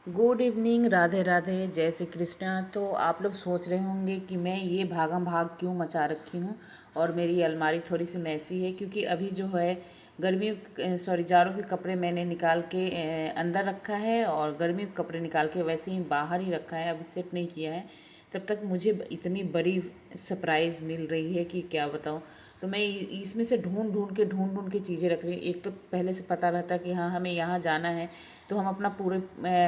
Good evening, Radhe Radhe, जय श्री कृष्णा। तो आप लोग सोच रहे होंगे कि मैं ये भागम भाग क्यों मचा रखी हूँ और मेरी अलमारी थोड़ी सी मैसी है, क्योंकि अभी जो है जाड़ों के कपड़े मैंने निकाल के अंदर रखा है और गर्मियों के कपड़े निकाल के वैसे ही बाहर ही रखा है, अभी सेट नहीं किया है। तब तक मुझे इतनी बड़ी सरप्राइज़ मिल रही है कि क्या बताऊँ। तो मैं इसमें से ढूंढ ढूंढ के चीज़ें रख रही हूँ। एक तो पहले से पता रहता कि हाँ हमें यहाँ जाना है, तो हम अपना पूरे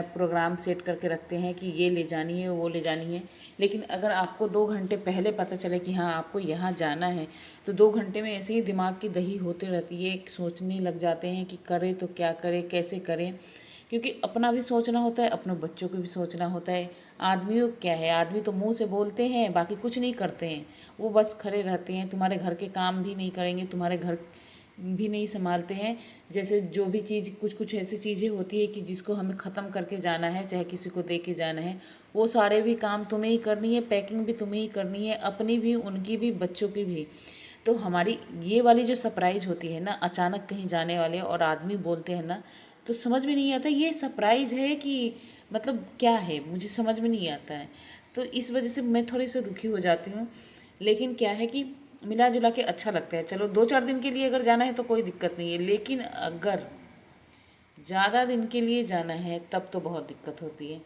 प्रोग्राम सेट करके रखते हैं कि ये ले जानी है वो ले जानी है। लेकिन अगर आपको 2 घंटे पहले पता चले कि हाँ आपको यहाँ जाना है, तो 2 घंटे में ऐसे ही दिमाग की दही होती रहती है, सोचने लग जाते हैं कि करें तो क्या करें, कैसे करें। क्योंकि अपना भी सोचना होता है, अपने बच्चों को भी सोचना होता है। आदमियों क्या है, आदमी तो मुंह से बोलते हैं, बाकी कुछ नहीं करते हैं। वो बस खड़े रहते हैं, तुम्हारे घर के काम भी नहीं करेंगे, तुम्हारे घर भी नहीं संभालते हैं। जैसे जो भी चीज़, कुछ कुछ ऐसी चीज़ें होती है कि जिसको हमें ख़त्म करके जाना है, चाहे किसी को दे के जाना है, वो सारे भी काम तुम्हें ही करनी है, पैकिंग भी तुम्हें ही करनी है, अपनी भी, उनकी भी, बच्चों की भी। तो हमारी ये वाली जो सरप्राइज होती है ना, अचानक कहीं जाने वाले और आदमी बोलते हैं ना, तो समझ में नहीं आता ये सरप्राइज है कि मतलब क्या है, मुझे समझ में नहीं आता है। तो इस वजह से मैं थोड़ी सी दुखी हो जाती हूँ। लेकिन क्या है कि मिला जुला के अच्छा लगता है। चलो 2-4 दिन के लिए अगर जाना है तो कोई दिक्कत नहीं है, लेकिन अगर ज़्यादा दिन के लिए जाना है तब तो बहुत दिक्कत होती है।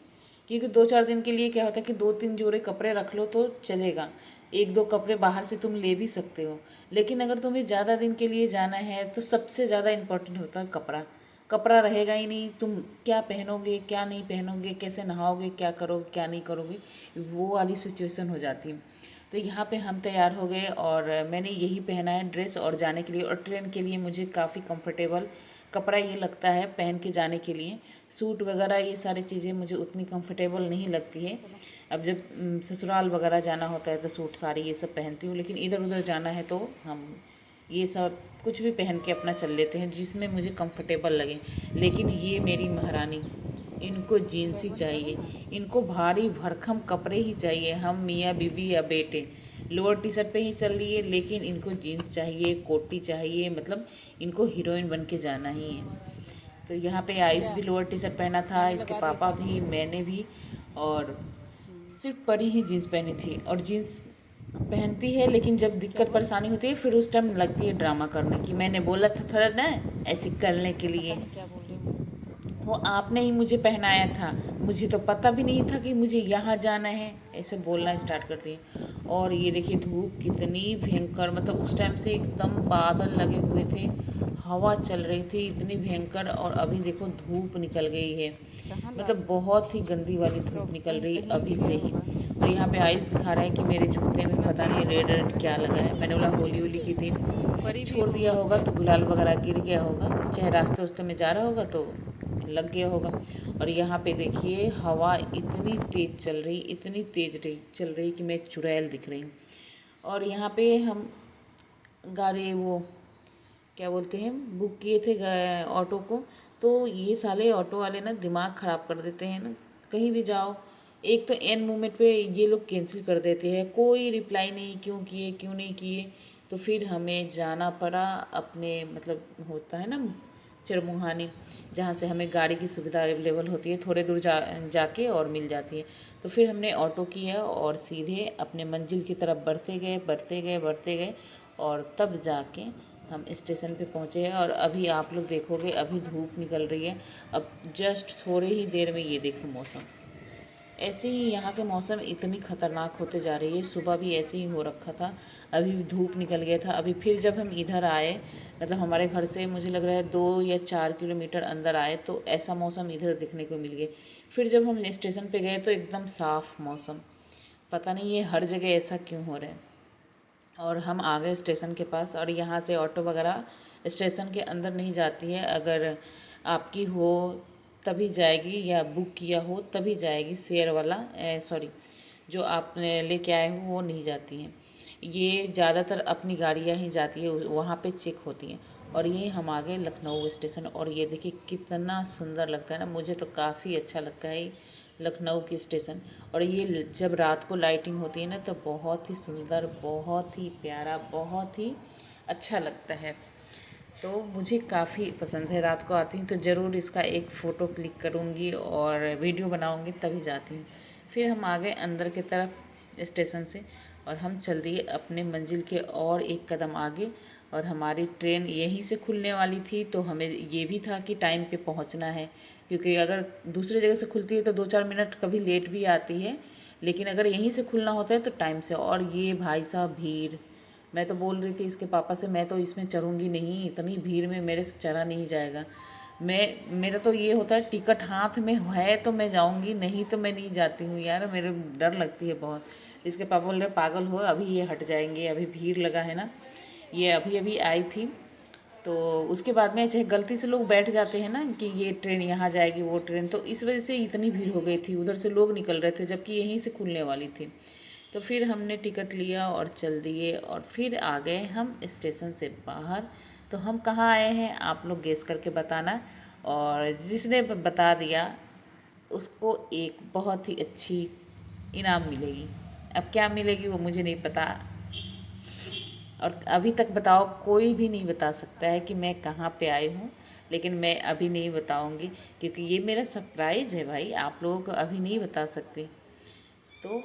क्योंकि 2-4 दिन के लिए क्या होता है कि 2-3 जोड़े कपड़े रख लो तो चलेगा, 1-2 कपड़े बाहर से तुम ले भी सकते हो। लेकिन अगर तुम्हें ज़्यादा दिन के लिए जाना है तो सबसे ज़्यादा इम्पोर्टेंट होता है कपड़ा। कपड़ा रहेगा ही नहीं, तुम क्या पहनोगे क्या नहीं पहनोगे, कैसे नहाओगे, क्या करोगे क्या नहीं करोगे, वो वाली सिचुएशन हो जाती है। तो यहाँ पे हम तैयार हो गए और मैंने यही पहना है ड्रेस, और जाने के लिए और ट्रेन के लिए मुझे काफ़ी कंफर्टेबल कपड़ा ये लगता है पहन के जाने के लिए। सूट वगैरह ये सारी चीज़ें मुझे उतनी कंफर्टेबल नहीं लगती है। अब जब ससुराल वगैरह जाना होता है तो सूट साड़ी ये सब पहनती हूँ, लेकिन इधर उधर जाना है तो हम ये सब कुछ भी पहन के अपना चल लेते हैं जिसमें मुझे कंफर्टेबल लगे। लेकिन ये मेरी महारानी, इनको जीन्स ही चाहिए, इनको भारी भरकम कपड़े ही चाहिए। हम मियाँ बीवी या बेटे लोअर टी शर्ट पे ही चल रही है, लेकिन इनको जीन्स चाहिए, कोटी चाहिए, मतलब इनको हीरोइन बन के जाना ही है। तो यहाँ पे आयुष भी लोअर टी शर्ट पहना था, इसके पापा भी, मैंने भी, और सिर्फ परी ही जीन्स पहनी थी। और जीन्स पहनती है, लेकिन जब दिक्कत परेशानी होती है फिर उस टाइम लगती है ड्रामा करने की। मैंने बोला था थोड़ा ना ऐसे करने के लिए, वो आपने ही मुझे पहनाया था, मुझे तो पता भी नहीं था कि मुझे यहाँ जाना है, ऐसे बोलना स्टार्ट करती है। और ये देखिए धूप कितनी भयंकर, मतलब उस टाइम से एकदम बादल लगे हुए थे, हवा चल रही थी इतनी भयंकर, और अभी देखो धूप निकल गई है, मतलब बहुत ही गंदी वाली धूप निकल रही अभी से ही। और यहाँ पे आयुष दिखा रहा है कि मेरे जूते में पता नहीं रेड रेड क्या लगा है। मैंने बोला होली होली के दिन छोड़ दिया होगा तो गुलाल वगैरह गिर गया होगा, चाहे रास्ते उस्ते में जा रहा होगा तो लग गया होगा। और यहाँ पे देखिए हवा इतनी तेज़ चल रही, इतनी तेज़ चल रही कि मैं चुड़ैल दिख रही हूँ। और यहाँ पे हम गाड़ी, वो क्या बोलते हैं, बुक किए थे ऑटो को। तो ये साले ऑटो वाले ना दिमाग ख़राब कर देते हैं ना, कहीं भी जाओ एक तो एन मोमेंट पे ये लोग कैंसिल कर देते हैं, कोई रिप्लाई नहीं, क्यों किए क्यों नहीं किए। तो फिर हमें जाना पड़ा अपने, मतलब होता है ना चरमुहानी, जहाँ से हमें गाड़ी की सुविधा अवेलेबल होती है, थोड़े दूर जाके और मिल जाती है। तो फिर हमने ऑटो किया और सीधे अपने मंजिल की तरफ बढ़ते गए बढ़ते गए बढ़ते गए, और तब जाके हम स्टेशन पे पहुँचे हैं। और अभी आप लोग देखोगे अभी धूप निकल रही है, अब जस्ट थोड़े ही देर में ये देखो मौसम, ऐसे ही यहाँ के मौसम इतनी ख़तरनाक होते जा रही है। सुबह भी ऐसे ही हो रखा था, अभी भी धूप निकल गया था। अभी फिर जब हम इधर आए, मतलब हमारे घर से मुझे लग रहा है 2 या 4 किलोमीटर अंदर आए, तो ऐसा मौसम इधर दिखने को मिल गया। फिर जब हम स्टेशन पे गए तो एकदम साफ़ मौसम, पता नहीं ये हर जगह ऐसा क्यों हो रहा है। और हम आ गए स्टेशन के पास, और यहाँ से ऑटो वगैरह स्टेशन के अंदर नहीं जाती है, अगर आपकी हो तभी जाएगी, या बुक किया हो तभी जाएगी। शेयर वाला, सॉरी, जो आप लेके आए हो वो नहीं जाती हैं। ये ज़्यादातर अपनी गाड़ियाँ ही जाती है, वहाँ पे चेक होती हैं। और ये हम आ गए लखनऊ स्टेशन, और ये देखिए कितना सुंदर लगता है ना, मुझे तो काफ़ी अच्छा लगता है लखनऊ की स्टेशन। और ये जब रात को लाइटिंग होती है ना तो बहुत ही सुंदर, बहुत ही प्यारा, बहुत ही अच्छा लगता है। तो मुझे काफ़ी पसंद है। रात को आती हूँ तो ज़रूर इसका एक फ़ोटो क्लिक करूँगी और वीडियो बनाऊँगी, तभी जाती हूँ। फिर हम आ गए अंदर की तरफ स्टेशन से और हम चल दिए अपने मंजिल के और एक कदम आगे। और हमारी ट्रेन यहीं से खुलने वाली थी, तो हमें ये भी था कि टाइम पे पहुंचना है, क्योंकि अगर दूसरी जगह से खुलती है तो 2-4 मिनट कभी लेट भी आती है, लेकिन अगर यहीं से खुलना होता है तो टाइम से। और ये भाई साहब भीड़, मैं तो बोल रही थी इसके पापा से, मैं तो इसमें चढ़ूँगी नहीं, इतनी भीड़ में मेरे से चढ़ा नहीं जाएगा। मेरा तो ये होता है टिकट हाथ में है तो मैं जाऊँगी, नहीं तो मैं नहीं जाती हूँ यार, मेरे डर लगती है बहुत। इसके पापा बोल रहे पागल हो, अभी ये हट जाएंगे, अभी भीड़ लगा है ना। ये अभी अभी आई थी, तो उसके बाद में चाहे गलती से लोग बैठ जाते हैं ना कि ये ट्रेन यहाँ जाएगी वो ट्रेन, तो इस वजह से इतनी भीड़ हो गई थी, उधर से लोग निकल रहे थे जबकि यहीं से खुलने वाली थी। तो फिर हमने टिकट लिया और चल दिए और फिर आ गए हम स्टेशन से बाहर। तो हम कहाँ आए हैं आप लोग गेस करके बताना, और जिसने बता दिया उसको एक बहुत ही अच्छी इनाम मिलेगी। अब क्या मिलेगी वो मुझे नहीं पता, और अभी तक बताओ कोई भी नहीं बता सकता है कि मैं कहाँ पे आई हूँ, लेकिन मैं अभी नहीं बताऊँगी क्योंकि ये मेरा सरप्राइज़ है भाई, आप लोगों को अभी नहीं बता सकती। तो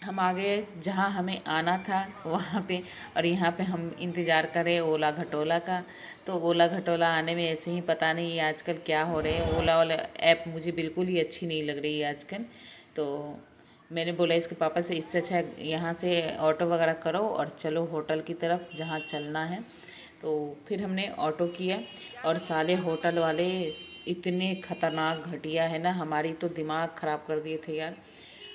हम आ गए जहाँ हमें आना था वहाँ पे, और यहाँ पे हम इंतज़ार करें ओला घटोला का। तो ओला घटोला आने में ऐसे ही पता नहीं आजकल क्या हो रहे हैं, ओला वाला ऐप मुझे बिल्कुल ही अच्छी नहीं लग रही है आजकल। तो मैंने बोला इसके पापा से, इससे अच्छा यहाँ से ऑटो वगैरह करो और चलो होटल की तरफ जहाँ चलना है। तो फिर हमने ऑटो किया, और साले होटल वाले इतने ख़तरनाक घटिया है ना, हमारी तो दिमाग ख़राब कर दिए थे यार।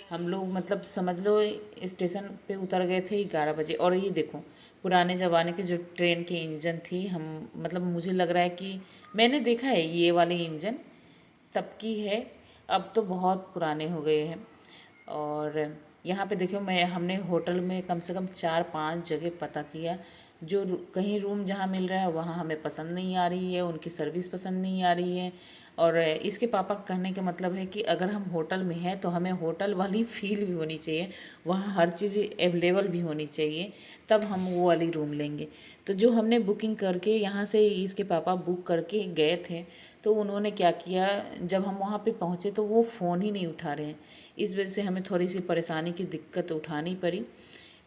हम लोग मतलब समझ लो स्टेशन पे उतर गए थे 11 बजे, और ये देखो पुराने ज़माने के जो ट्रेन की इंजन थी, हम मतलब मुझे लग रहा है कि मैंने देखा है ये वाले इंजन तब की है, अब तो बहुत पुराने हो गए हैं। और यहाँ पे देखो मैं हमने होटल में कम से कम 4-5 जगह पता किया, जो कहीं रूम जहाँ मिल रहा है वहाँ हमें पसंद नहीं आ रही है, उनकी सर्विस पसंद नहीं आ रही है। और इसके पापा कहने का मतलब है कि अगर हम होटल में हैं तो हमें होटल वाली फील भी होनी चाहिए, वहाँ हर चीज़ अवेलेबल भी होनी चाहिए, तब हम वो वाली रूम लेंगे। तो जो हमने बुकिंग करके यहाँ से इसके पापा बुक करके गए थे, तो उन्होंने क्या किया, जब हम वहाँ पे पहुँचे तो वो फ़ोन ही नहीं उठा रहे हैं। इस वजह से हमें थोड़ी सी परेशानी की दिक्कत उठानी पड़ी,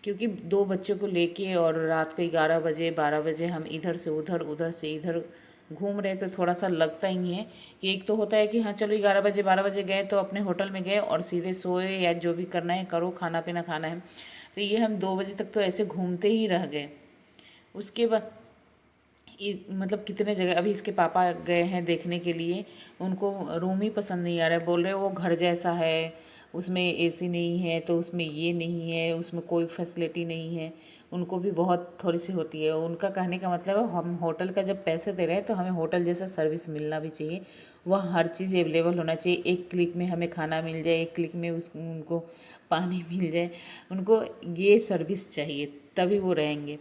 क्योंकि 2 बच्चों को लेके और रात को 11 बजे 12 बजे हम इधर से उधर उधर से इधर घूम रहे, तो थोड़ा सा लगता ही है कि एक तो होता है कि हाँ चलो 11 बजे 12 बजे गए तो अपने होटल में गए और सीधे सोए, या जो भी करना है करो, खाना पीना खाना है। तो ये हम 2 बजे तक तो ऐसे घूमते ही रह गए। उसके बाद मतलब कितने जगह अभी इसके पापा गए हैं देखने के लिए, उनको रूम ही पसंद नहीं आ रहा है, बोल रहे वो घर जैसा है, उसमें एसी नहीं है, तो उसमें ये नहीं है, उसमें कोई फैसिलिटी नहीं है। उनको भी बहुत थोड़ी सी होती है, उनका कहने का मतलब है हम होटल का जब पैसे दे रहे हैं तो हमें होटल जैसा सर्विस मिलना भी चाहिए, वह हर चीज़ अवेलेबल होना चाहिए, एक क्लिक में हमें खाना मिल जाए, एक क्लिक में उनको पानी मिल जाए, उनको ये सर्विस चाहिए, तभी वो रहेंगे।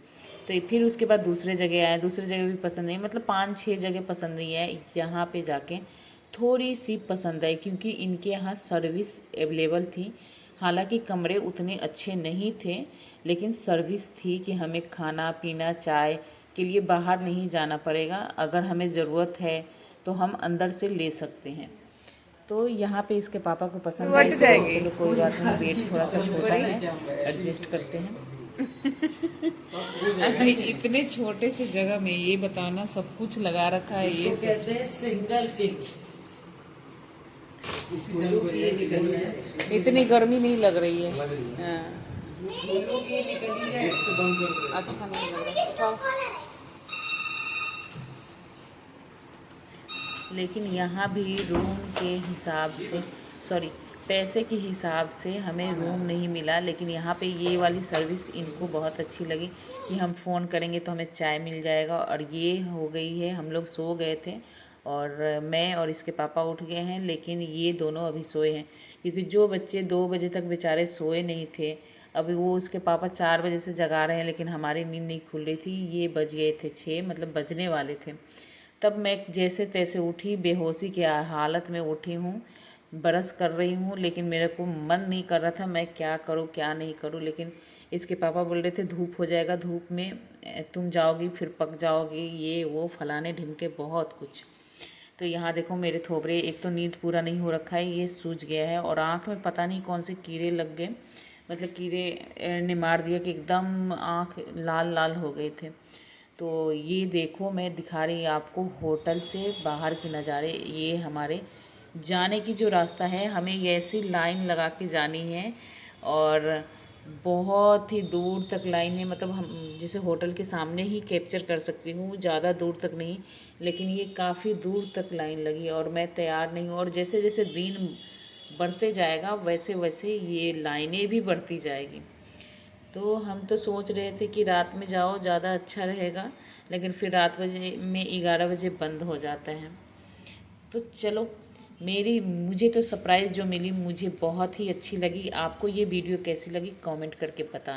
तो फिर उसके बाद दूसरे जगह आए, दूसरी जगह भी पसंद नहीं, मतलब 5-6 जगह पसंद नहीं है, यहाँ पे जाके थोड़ी सी पसंद आई क्योंकि इनके यहाँ सर्विस अवेलेबल थी। हालांकि कमरे उतने अच्छे नहीं थे, लेकिन सर्विस थी कि हमें खाना पीना चाय के लिए बाहर नहीं जाना पड़ेगा, अगर हमें ज़रूरत है तो हम अंदर से ले सकते हैं। तो यहाँ पे इसके पापा को पसंद आई, तो चलो कोई बात नहीं, वेट थोड़ा सा छोटा है, एडजस्ट करते हैं। इतने छोटे से जगह में ये बताना सब कुछ लगा रखा है, ये कहते हैं सिंगल किंग। इतनी गर्मी नहीं लग रही है। हाँ। अच्छा नहीं लग रहा, लेकिन यहाँ भी रूम के हिसाब से, सॉरी पैसे के हिसाब से हमें रूम नहीं मिला, लेकिन यहाँ पे ये वाली सर्विस इनको बहुत अच्छी लगी कि हम फ़ोन करेंगे तो हमें चाय मिल जाएगा। और ये हो गई है, हम लोग सो गए थे और मैं और इसके पापा उठ गए हैं, लेकिन ये दोनों अभी सोए हैं, क्योंकि जो बच्चे 2 बजे तक बेचारे सोए नहीं थे, अभी वो उसके पापा 4 बजे से जगा रहे हैं, लेकिन हमारी नींद नहीं खुल रही थी। ये बज गए थे 6, मतलब बजने वाले थे। तब मैं जैसे तैसे उठी, बेहोशी की हालत में उठी हूँ, ब्रश कर रही हूँ, लेकिन मेरे को मन नहीं कर रहा था मैं क्या करूँ क्या नहीं करूँ, लेकिन इसके पापा बोल रहे थे धूप हो जाएगा, धूप में तुम जाओगी फिर पक जाओगी, ये वो फलाने ढिमके बहुत कुछ। तो यहाँ देखो मेरे थोबरे, एक तो नींद पूरा नहीं हो रखा है, ये सूज गया है और आँख में पता नहीं कौन से कीड़े लग गए, मतलब कीड़े ने मार दिया कि एकदम आँख लाल लाल हो गए थे। तो ये देखो मैं दिखा रही आपको होटल से बाहर के नज़ारे। ये हमारे जाने की जो रास्ता है, हमें ये ऐसी लाइन लगा के जानी है और बहुत ही दूर तक लाइन है, मतलब हम जैसे होटल के सामने ही कैप्चर कर सकती हूँ, ज़्यादा दूर तक नहीं, लेकिन ये काफ़ी दूर तक लाइन लगी और मैं तैयार नहीं हूँ। और जैसे जैसे दिन बढ़ते जाएगा वैसे वैसे ये लाइनें भी बढ़ती जाएगी। तो हम तो सोच रहे थे कि रात में जाओ ज़्यादा अच्छा रहेगा, लेकिन फिर रात बजे में 11 बजे बंद हो जाता है। तो चलो, मुझे तो सरप्राइज़ जो मिली मुझे बहुत ही अच्छी लगी। आपको ये वीडियो कैसी लगी कमेंट करके बताना।